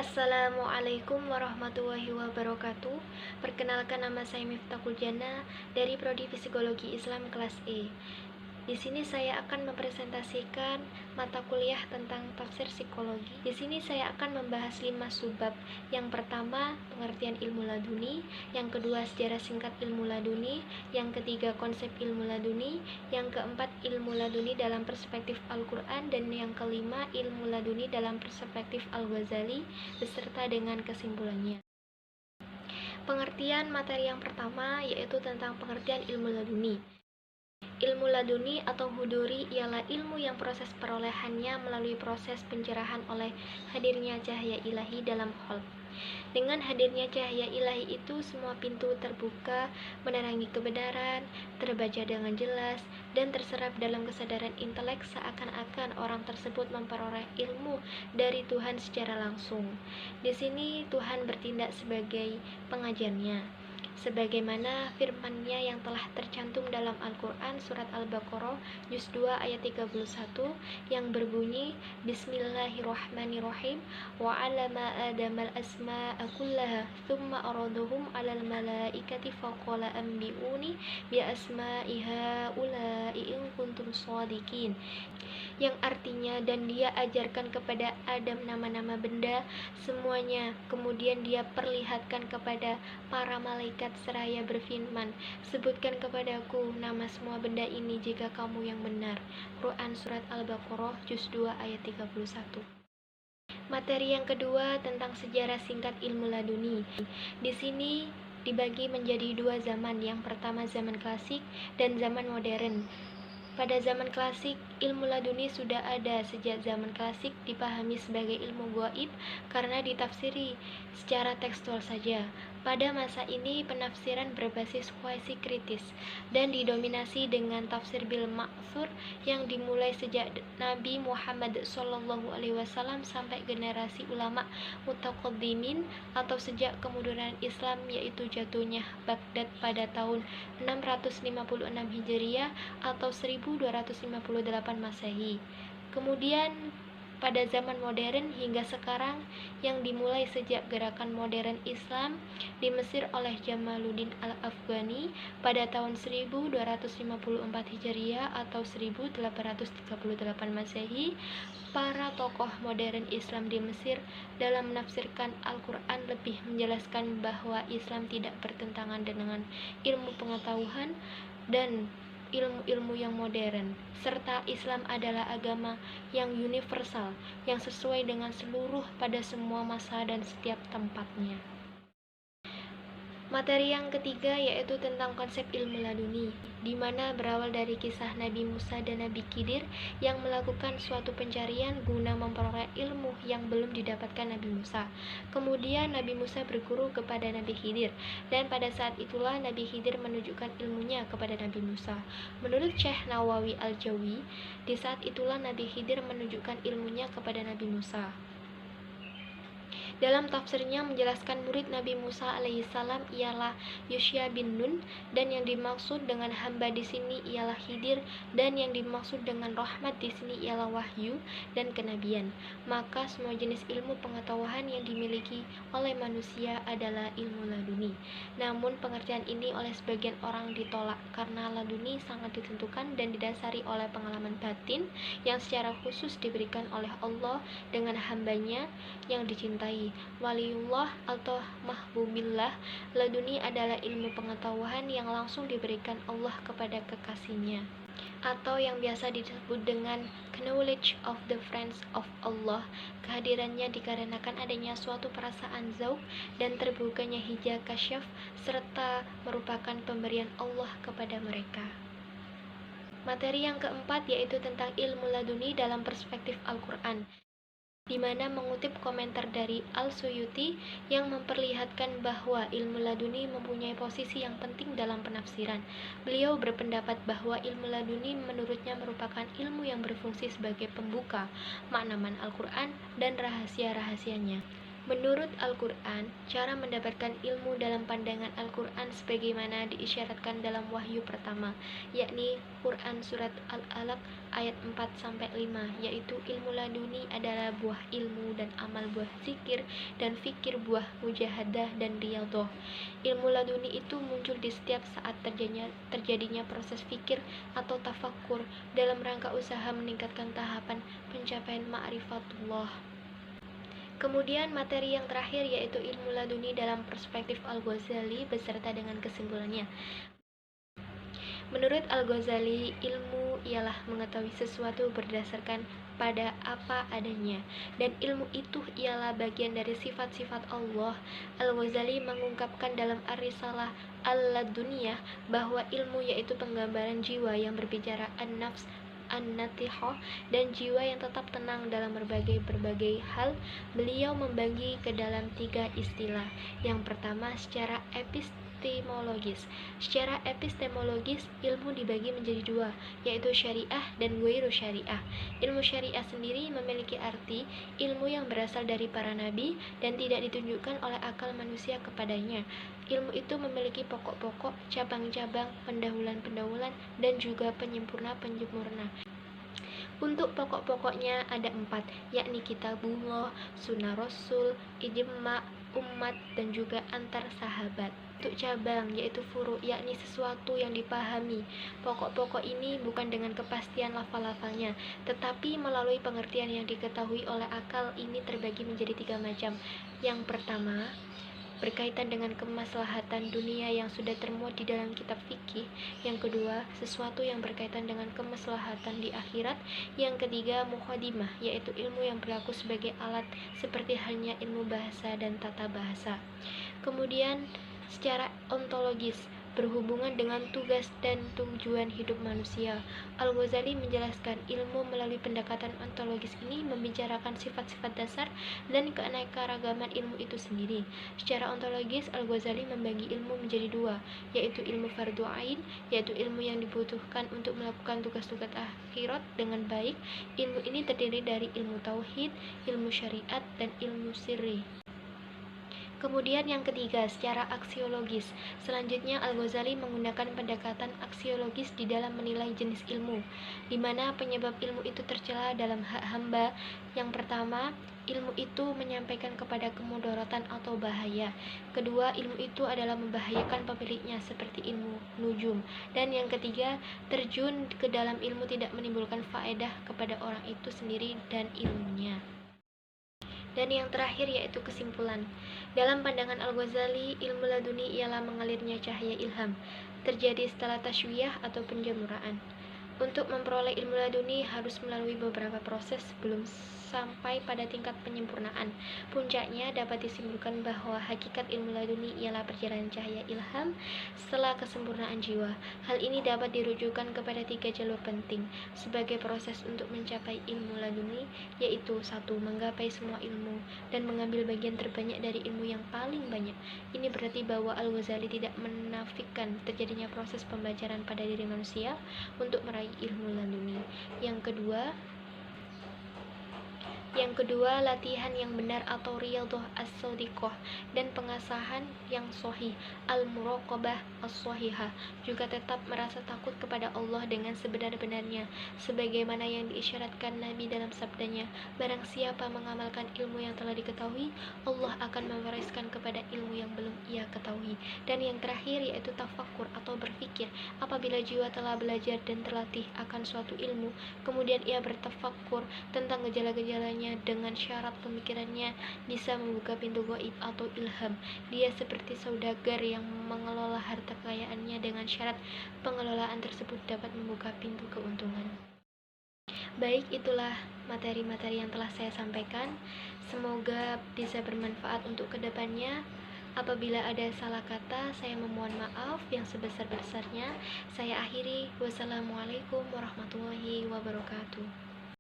Assalamualaikum warahmatullahi wabarakatuh. Perkenalkan, nama saya Miftahul Jannah dari Prodi Psikologi Islam kelas E. Di sini saya akan mempresentasikan mata kuliah tentang tafsir psikologi. Di sini saya akan membahas 5 subbab. Yang pertama, pengertian ilmu laduni. Yang kedua, sejarah singkat ilmu laduni. Yang ketiga, konsep ilmu laduni. Yang keempat, ilmu laduni dalam perspektif Al-Quran. Dan yang kelima, ilmu laduni dalam perspektif Al-Ghazali beserta dengan kesimpulannya. Pengertian materi yang pertama yaitu tentang pengertian ilmu laduni. Ilmu laduni atau huduri ialah ilmu yang proses perolehannya melalui proses pencerahan oleh hadirnya cahaya ilahi dalam qalb. Dengan hadirnya cahaya ilahi itu, semua pintu terbuka, menerangi kebenaran, terbaca dengan jelas, dan terserap dalam kesadaran intelek seakan-akan orang tersebut memperoleh ilmu dari Tuhan secara langsung. Di sini Tuhan bertindak sebagai pengajarnya, sebagaimana firman-Nya yang telah tercantum dalam Al-Quran surat Al-Baqarah juz 2 ayat 31 yang berbunyi, Bismillahirrahmanirrahim, wa 'allama Adamal asma'a kullaha thumma araduhum 'alal malaikati faqala anbi'uni bi asma'i haula'i in kuntum shadiqin, yang artinya, dan Dia ajarkan kepada Adam nama-nama benda semuanya, kemudian Dia perlihatkan kepada para malaikat seraya berfirman, sebutkan kepadaku nama semua benda ini jika kamu yang benar. Quran surat Al-Baqarah juz 2 ayat 31. Materi yang kedua tentang sejarah singkat ilmu laduni. Di sini dibagi menjadi 2 zaman. Yang pertama zaman klasik dan zaman modern. Pada zaman klasik, ilmu laduni sudah ada. Sejak zaman klasik dipahami sebagai ilmu gaib karena ditafsiri secara tekstual saja. Pada masa ini penafsiran berbasis kuasi kritis dan didominasi dengan tafsir bil ma'thur yang dimulai sejak Nabi Muhammad SAW sampai generasi ulama mutaqaddimin atau sejak kemunduran Islam, yaitu jatuhnya Baghdad pada tahun 656 Hijriah atau 1258 Masehi. Kemudian pada zaman modern hingga sekarang yang dimulai sejak gerakan modern Islam di Mesir oleh Jamaluddin Al-Afghani pada tahun 1254 Hijriah atau 1838 Masehi. Para tokoh modern Islam di Mesir dalam menafsirkan Al-Quran lebih menjelaskan bahwa Islam tidak bertentangan dengan ilmu pengetahuan dan ilmu-ilmu yang modern, serta Islam adalah agama yang universal, yang sesuai dengan seluruh pada semua masa dan setiap tempatnya. Materi yang ketiga yaitu tentang konsep ilmu laduni, di mana berawal dari kisah Nabi Musa dan Nabi Khidir yang melakukan suatu pencarian guna memperoleh ilmu yang belum didapatkan Nabi Musa. Kemudian Nabi Musa berguru kepada Nabi Khidir, dan pada saat itulah Nabi Khidir menunjukkan ilmunya kepada Nabi Musa. Menurut Syekh Nawawi Al-Jawi, di saat itulah Nabi Khidir menunjukkan ilmunya kepada Nabi Musa. Dalam tafsirnya menjelaskan murid Nabi Musa alaihissalam ialah Yusya bin Nun, dan yang dimaksud dengan hamba di sini ialah Khidir, dan yang dimaksud dengan rahmat di sini ialah wahyu dan kenabian. Maka semua jenis ilmu pengetahuan yang dimiliki oleh manusia adalah ilmu laduni. Namun pengertian ini oleh sebagian orang ditolak karena laduni sangat ditentukan dan didasari oleh pengalaman batin yang secara khusus diberikan oleh Allah dengan hambanya yang dicintai, waliullah atau mahbubillah. Laduni adalah ilmu pengetahuan yang langsung diberikan Allah kepada kekasihnya, atau yang biasa disebut dengan knowledge of the friends of Allah. Kehadirannya dikarenakan adanya suatu perasaan zauq dan terbukanya hijab kasyaf, serta merupakan pemberian Allah kepada mereka. Materi yang keempat yaitu tentang ilmu laduni dalam perspektif Al-Quran, di mana mengutip komentar dari Al-Suyuti yang memperlihatkan bahwa ilmu laduni mempunyai posisi yang penting dalam penafsiran. Beliau berpendapat bahwa ilmu laduni menurutnya merupakan ilmu yang berfungsi sebagai pembuka makna Al-Quran dan rahasia-rahasianya. Menurut Al-Quran, cara mendapatkan ilmu dalam pandangan Al-Quran sebagaimana diisyaratkan dalam wahyu pertama, yakni Quran Surat Al-Alaq ayat 4-5, yaitu ilmu laduni adalah buah ilmu dan amal buah zikir dan fikir buah mujahadah dan riyadhah. Ilmu laduni itu muncul di setiap saat terjadinya proses fikir atau tafakkur dalam rangka usaha meningkatkan tahapan pencapaian ma'rifatullah. Kemudian materi yang terakhir yaitu ilmu laduni dalam perspektif Al-Ghazali beserta dengan kesimpulannya. Menurut Al-Ghazali, ilmu ialah mengetahui sesuatu berdasarkan pada apa adanya, dan ilmu itu ialah bagian dari sifat-sifat Allah. Al-Ghazali mengungkapkan dalam Ar-Risalah Al-Laduniyah bahwa ilmu yaitu penggambaran jiwa yang berbicara an-nafs an-natihah dan jiwa yang tetap tenang dalam berbagai hal. Beliau membagi ke dalam 3 istilah. Yang pertama, secara epistemologis. Secara epistemologis, ilmu dibagi menjadi 2, yaitu syariah dan ghairu syariah. Ilmu syariah sendiri memiliki arti ilmu yang berasal dari para nabi dan tidak ditunjukkan oleh akal manusia kepadanya. Ilmu itu memiliki pokok-pokok, cabang-cabang, pendahulan-pendahulan, dan juga penyempurna-penyempurna. Untuk pokok-pokoknya ada 4, yakni kitabullah, sunnah rasul, ijma' umat, dan juga antar sahabat. Untuk cabang, yaitu furu', yakni sesuatu yang dipahami. Pokok-pokok ini bukan dengan kepastian lafal-lafalnya, tetapi melalui pengertian yang diketahui oleh akal. Ini terbagi menjadi 3 macam. Yang pertama, berkaitan dengan kemaslahatan dunia yang sudah termuat di dalam kitab fikih. Yang kedua, sesuatu yang berkaitan dengan kemaslahatan di akhirat. Yang ketiga, muqaddimah, yaitu ilmu yang berlaku sebagai alat seperti halnya ilmu bahasa dan tata bahasa. Kemudian, secara ontologis, berhubungan dengan tugas dan tujuan hidup manusia. Al-Ghazali menjelaskan ilmu melalui pendekatan ontologis ini membicarakan sifat-sifat dasar dan keanekaragaman ilmu itu sendiri. Secara ontologis, Al-Ghazali membagi ilmu menjadi 2, yaitu ilmu fardhu ain, yaitu ilmu yang dibutuhkan untuk melakukan tugas-tugas akhirat dengan baik. Ilmu ini terdiri dari ilmu tauhid, ilmu syariat, dan ilmu sirri. Kemudian yang ketiga, secara aksiologis. Selanjutnya Al-Ghazali menggunakan pendekatan aksiologis di dalam menilai jenis ilmu, di mana penyebab ilmu itu tercela dalam hak hamba. Yang pertama, ilmu itu menyampaikan kepada kemudaratan atau bahaya. Kedua, ilmu itu adalah membahayakan pemiliknya seperti ilmu nujum. Dan yang ketiga, terjun ke dalam ilmu tidak menimbulkan faedah kepada orang itu sendiri dan ilmunya. Dan yang terakhir yaitu kesimpulan. Dalam pandangan Al-Ghazali, ilmu laduni ialah mengalirnya cahaya ilham, terjadi setelah tasywiah atau penjemuraan. Untuk memperoleh ilmu laduni harus melalui beberapa proses sebelum sampai pada tingkat penyempurnaan. Puncaknya dapat disimpulkan bahwa hakikat ilmu laduni ialah perjalanan cahaya ilham setelah kesempurnaan jiwa. Hal ini dapat dirujukan kepada 3 jalur penting sebagai proses untuk mencapai ilmu laduni, yaitu 1. Menggapai semua ilmu dan mengambil bagian terbanyak dari ilmu yang paling banyak. Ini berarti bahwa Al-Ghazali tidak menafikan terjadinya proses pembelajaran pada diri manusia untuk meraih ilmu laduni. Yang kedua, latihan yang benar atau riyadhah as-shadiqah dan pengasahan yang sahih, al-muraqabah as-shahihah, juga tetap merasa takut kepada Allah dengan sebenar-benarnya, sebagaimana yang diisyaratkan Nabi dalam sabdanya, barang siapa mengamalkan ilmu yang telah diketahui, Allah akan mewariskan kepada ilmu yang belum ia ketahui. Dan yang terakhir yaitu tafakkur atau berpikir. Apabila jiwa telah belajar dan terlatih akan suatu ilmu, kemudian ia bertafakkur tentang gejala-gejalanya dengan syarat pemikirannya bisa membuka pintu gaib atau ilham. Dia seperti saudagar yang mengelola harta kekayaannya dengan syarat pengelolaan tersebut dapat membuka pintu keuntungan. Baik, itulah materi-materi yang telah saya sampaikan. Semoga bisa bermanfaat untuk kedepannya. Apabila ada salah kata, saya memohon maaf yang sebesar-besarnya. Saya akhiri. Wassalamualaikum warahmatullahi wabarakatuh.